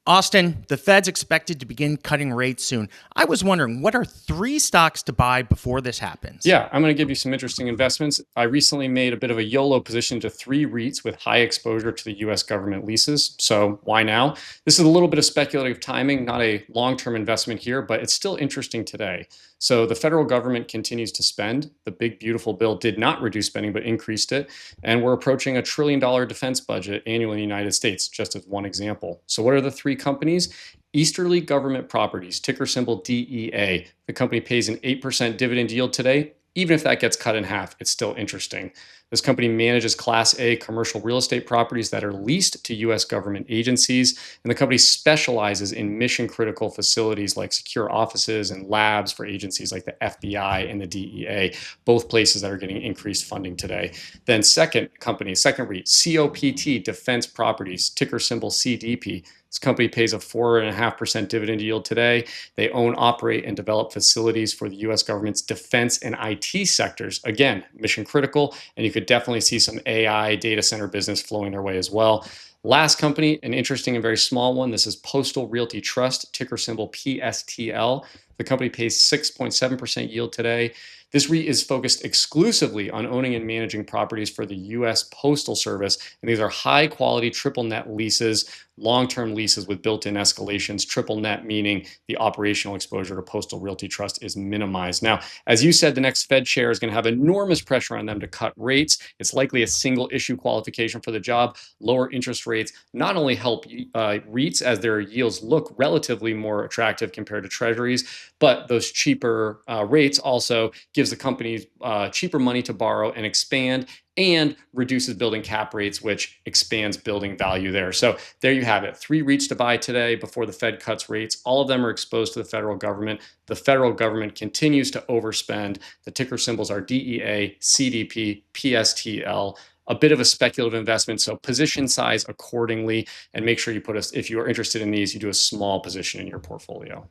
Austin, the Fed's expected to begin cutting rates soon. I was wondering, what are three stocks to buy before this happens? Yeah, I'm going to give you some interesting investments. I recently made a bit of a YOLO position to three REITs with high exposure to the US government leases. So why now? This is a little bit of speculative timing, not a long-term investment here, but it's still interesting today. So the federal government continues to spend. The big, beautiful bill did not reduce spending, but increased it. And we're approaching $1 trillion defense budget annually in the United States, just as one example. So what are the three companies? Easterly Government Properties, ticker symbol DEA. The company pays an 8% dividend yield today. Even if that gets cut in half, it's still interesting. This company manages Class A commercial real estate properties that are leased to US government agencies, and the company specializes in mission critical facilities like secure offices and labs for agencies like the FBI and the DEA, both places that are getting increased funding today. Then second REIT, COPT Defense Properties, ticker symbol CDP. This company pays a 4.5% dividend yield today. They own, operate, and develop facilities for the US government's defense and IT sectors. Again, mission critical, and you could definitely see some AI data center business flowing their way as well. Last company, an interesting and very small one. This is Postal Realty Trust, ticker symbol PSTL. The company pays 6.7% yield today. This REIT is focused exclusively on owning and managing properties for the US Postal Service, and these are high quality triple net leases, long-term leases with built-in escalations. Triple net meaning the operational exposure to Postal Realty Trust is minimized. Now, as you said, the next Fed chair is going to have enormous pressure on them to cut rates. It's likely a single issue qualification for the job. Lower interest rates not only help REITs as their yields look relatively more attractive compared to treasuries, but those cheaper rates also gives the companies cheaper money to borrow and expand, and reduces building cap rates, which expands building value there. So there you have it. Three REITs to buy today before the Fed cuts rates. All of them are exposed to the federal government. The federal government continues to overspend. The ticker symbols are DEA, CDP, PSTL. A bit of a speculative investment, so position size accordingly, and make sure you if you are interested in these, you do a small position in your portfolio.